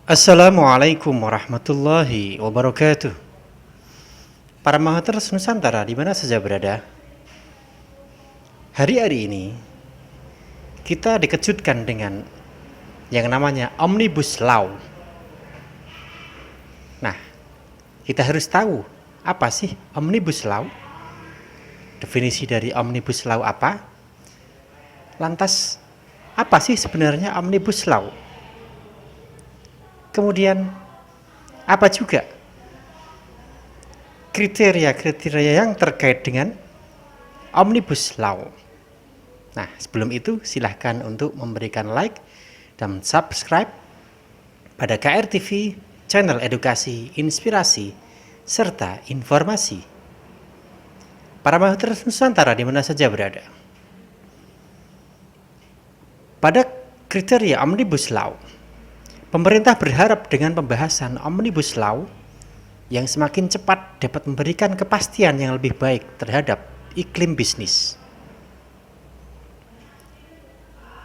Assalamualaikum warahmatullahi wabarakatuh. Para Mahaters Nusantara di mana saja berada, hari-hari ini kita dikejutkan dengan yang namanya Omnibus Law. Nah, kita harus tahu apa sih Omnibus Law? Definisi dari Omnibus Law apa? Lantas, apa sih sebenarnya Omnibus Law? Kemudian, apa juga kriteria-kriteria yang terkait dengan Omnibus Law? Nah, sebelum itu silahkan untuk memberikan like dan subscribe pada KRTV, channel edukasi, inspirasi, serta informasi. Para Mahaters Nusantara di mana saja berada. Pada kriteria Omnibus Law, pemerintah berharap dengan pembahasan Omnibus Law yang semakin cepat dapat memberikan kepastian yang lebih baik terhadap iklim bisnis.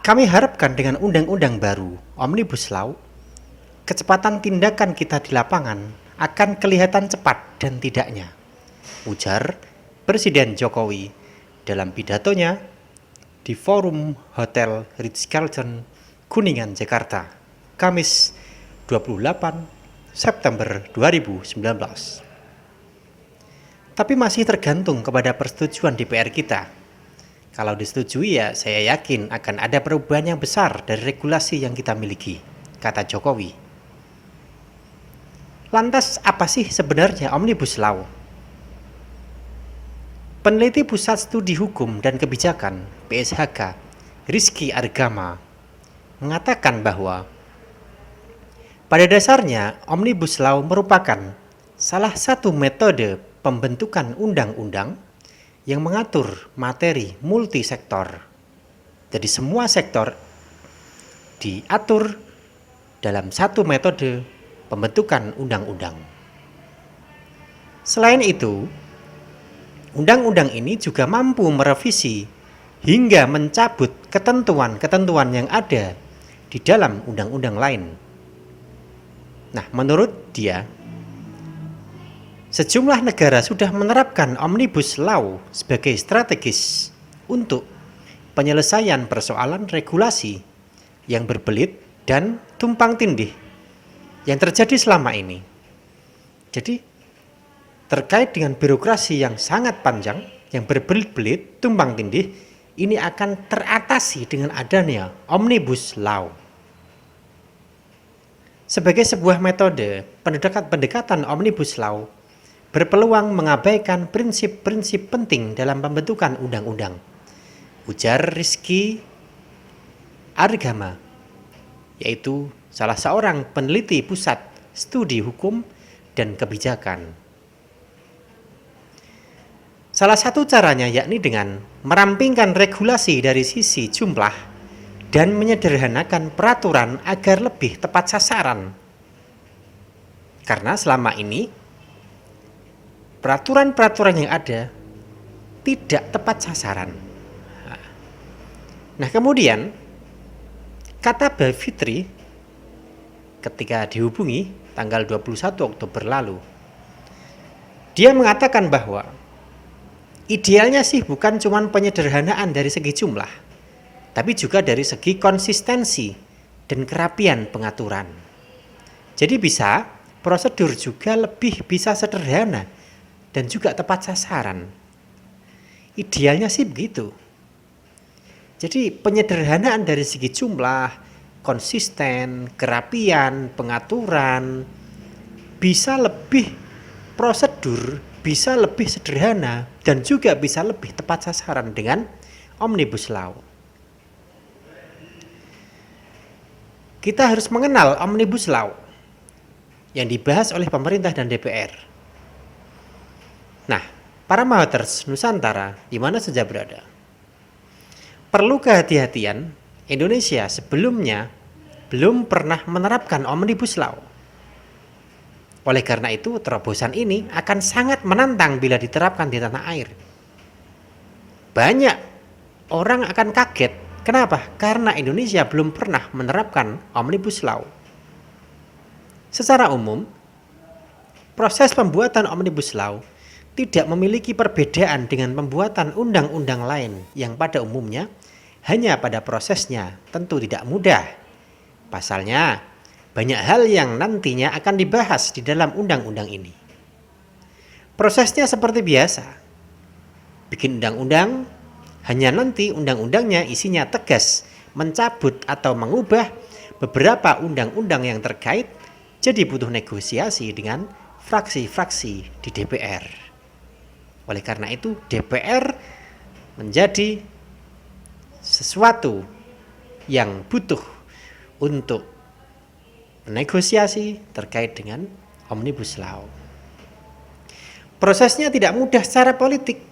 Kami harapkan dengan undang-undang baru, Omnibus Law, kecepatan tindakan kita di lapangan akan kelihatan cepat dan tidaknya, ujar Presiden Jokowi dalam pidatonya di Forum Hotel Ritz-Carlton, Kuningan, Jakarta, Kamis 28 September 2019. Tapi masih tergantung kepada persetujuan DPR kita. Kalau disetujui ya saya yakin akan ada perubahan yang besar dari regulasi yang kita miliki, kata Jokowi. Lantas apa sih sebenarnya Omnibus Law? Peneliti Pusat Studi Hukum dan Kebijakan (PSHK) Rizky Argama mengatakan bahwa pada dasarnya Omnibus Law merupakan salah satu metode pembentukan undang-undang yang mengatur materi multisektor. Jadi semua sektor diatur dalam satu metode pembentukan undang-undang. Selain itu, undang-undang ini juga mampu merevisi hingga mencabut ketentuan-ketentuan yang ada di dalam undang-undang lain. Nah, menurut dia, sejumlah negara sudah menerapkan Omnibus Law sebagai strategis untuk penyelesaian persoalan regulasi yang berbelit dan tumpang tindih yang terjadi selama ini. Jadi, terkait dengan birokrasi yang sangat panjang, yang berbelit-belit, tumpang tindih, ini akan teratasi dengan adanya Omnibus Law. Sebagai sebuah metode pendekatan Omnibus Law berpeluang mengabaikan prinsip-prinsip penting dalam pembentukan undang-undang, ujar Rizky Argama, yaitu salah seorang peneliti Pusat Studi Hukum dan Kebijakan. Salah satu caranya yakni dengan merampingkan regulasi dari sisi jumlah dan menyederhanakan peraturan agar lebih tepat sasaran. Karena selama ini peraturan-peraturan yang ada tidak tepat sasaran. Nah, kemudian kata Mbak Fitri ketika dihubungi tanggal 21 Oktober lalu, dia mengatakan bahwa idealnya sih bukan cuma penyederhanaan dari segi jumlah, tapi juga dari segi konsistensi dan kerapian pengaturan. Jadi prosedur juga lebih bisa sederhana dan juga tepat sasaran. Idealnya sih begitu. Jadi penyederhanaan dari segi jumlah, konsisten, kerapian, pengaturan, bisa lebih prosedur, bisa lebih sederhana, dan juga bisa lebih tepat sasaran dengan Omnibus Law. Kita harus mengenal Omnibus Law yang dibahas oleh pemerintah dan DPR. Nah, para Mahaters Nusantara di mana saja berada, perlu kehati-hatian. Indonesia sebelumnya belum pernah menerapkan Omnibus Law. Oleh karena itu, terobosan ini akan sangat menantang bila diterapkan di tanah air. Banyak orang akan kaget. Kenapa? Karena Indonesia belum pernah menerapkan Omnibus Law. Secara umum, proses pembuatan Omnibus Law tidak memiliki perbedaan dengan pembuatan undang-undang lain yang pada umumnya hanya pada prosesnya tentu tidak mudah. Pasalnya, banyak hal yang nantinya akan dibahas di dalam undang-undang ini. Prosesnya seperti biasa. Bikin undang-undang, hanya nanti undang-undangnya isinya tegas mencabut atau mengubah beberapa undang-undang yang terkait, jadi butuh negosiasi dengan fraksi-fraksi di DPR. Oleh karena itu, DPR menjadi sesuatu yang butuh untuk negosiasi terkait dengan Omnibus Law. Prosesnya tidak mudah secara politik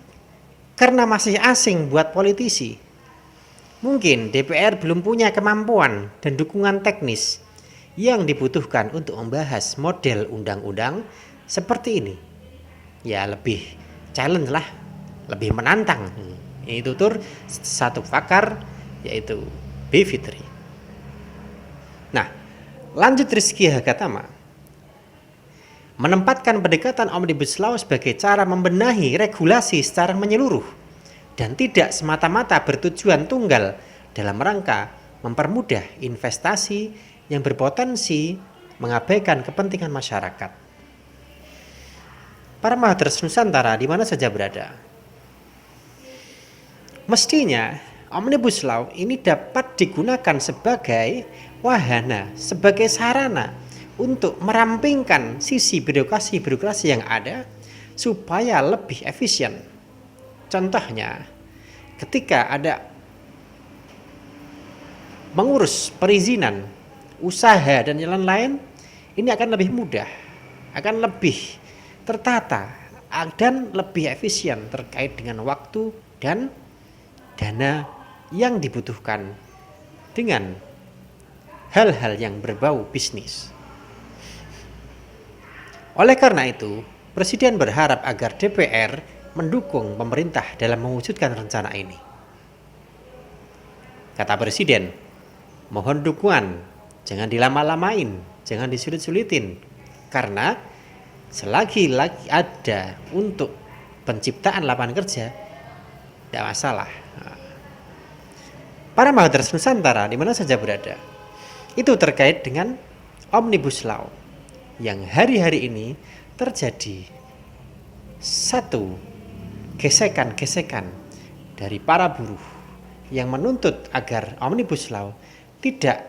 karena masih asing buat politisi. Mungkin DPR belum punya kemampuan dan dukungan teknis yang dibutuhkan untuk membahas model undang-undang seperti ini. Ya lebih challenge lah, lebih menantang. Ini tutur satu pakar yaitu B. Fitri. Nah, lanjut Rizky Hakatama menempatkan pendekatan Omnibus Law sebagai cara membenahi regulasi secara menyeluruh dan tidak semata-mata bertujuan tunggal dalam rangka mempermudah investasi yang berpotensi mengabaikan kepentingan masyarakat. Para mahasiswa Nusantara di mana saja berada, mestinya Omnibus Law ini dapat digunakan sebagai wahana, sebagai sarana untuk merampingkan sisi birokrasi yang ada supaya lebih efisien. Contohnya, ketika ada mengurus perizinan, usaha dan lain-lain, ini akan lebih mudah, akan lebih tertata dan lebih efisien terkait dengan waktu dan dana yang dibutuhkan dengan hal-hal yang berbau bisnis. Oleh karena itu, Presiden berharap agar DPR mendukung pemerintah dalam mewujudkan rencana ini. Kata Presiden, mohon dukungan, jangan dilama-lamain, jangan disulit-sulitin, karena selagi ada untuk penciptaan lapangan kerja, tidak masalah. Para mahasiswa Nusantara di mana saja berada, itu terkait dengan Omnibus Law yang hari-hari ini terjadi satu gesekan-gesekan dari para buruh yang menuntut agar Omnibus Law tidak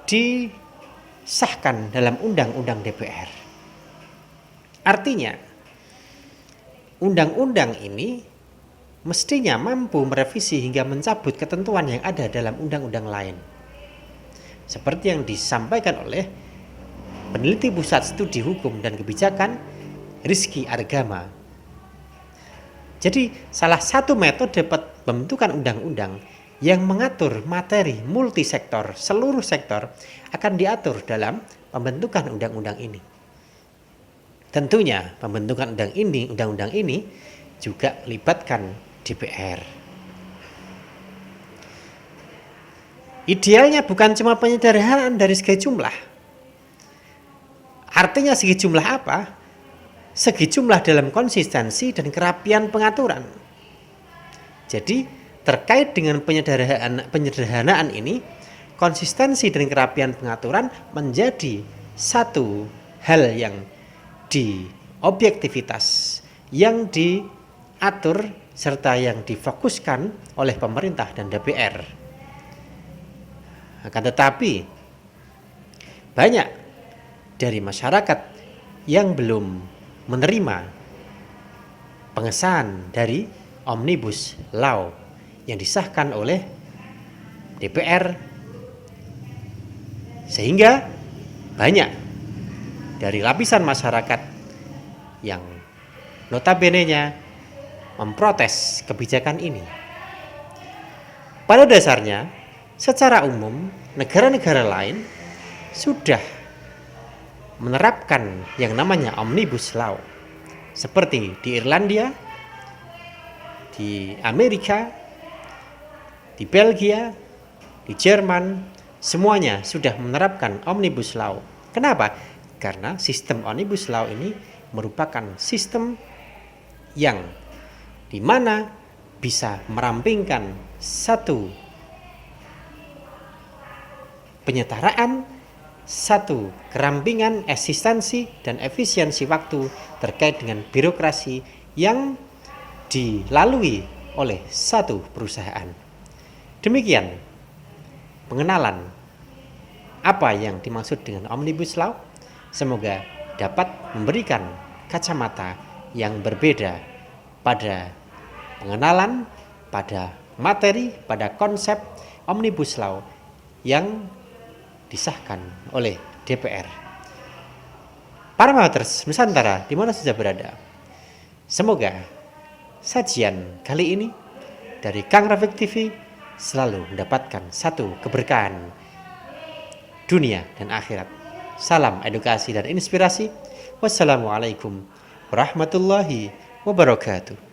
disahkan dalam undang-undang DPR. Artinya, undang-undang ini mestinya mampu merevisi hingga mencabut ketentuan yang ada dalam undang-undang lain. Seperti yang disampaikan oleh peneliti Pusat Studi Hukum dan Kebijakan Rizky Argama. Jadi salah satu metode pembentukan undang-undang yang mengatur materi multisektor, seluruh sektor akan diatur dalam pembentukan undang-undang ini. Tentunya pembentukan undang-undang ini juga melibatkan DPR. Idealnya bukan cuma penyederhanaan dari segi jumlah. Artinya segi jumlah apa? Segi jumlah dalam konsistensi dan kerapian pengaturan. Jadi terkait dengan penyederhanaan ini, konsistensi dan kerapian pengaturan menjadi satu hal yang objektivitas yang diatur serta yang difokuskan oleh pemerintah dan DPR. Akan tetapi banyak dari masyarakat yang belum menerima pengesahan dari Omnibus Law yang disahkan oleh DPR, sehingga banyak dari lapisan masyarakat yang notabene-nya memprotes kebijakan ini. Pada dasarnya, secara umum negara-negara lain sudah menerapkan yang namanya Omnibus Law, seperti di Irlandia, di Amerika, di Belgia, di Jerman, semuanya sudah menerapkan Omnibus Law Kenapa? Karena sistem Omnibus Law ini merupakan sistem yang dimana bisa merampingkan satu penyetaraan, satu kerampingan eksistensi dan efisiensi waktu terkait dengan birokrasi yang dilalui oleh satu perusahaan. Demikian pengenalan apa yang dimaksud dengan Omnibus Law. Semoga dapat memberikan kacamata yang berbeda pada pengenalan, pada materi, pada konsep Omnibus Law yang disahkan oleh DPR. Para Matters Nusantara di mana saja berada, semoga sajian kali ini dari Kang Rafiq TV selalu mendapatkan satu keberkahan dunia dan akhirat. Salam edukasi dan inspirasi. Wassalamualaikum warahmatullahi wabarakatuh.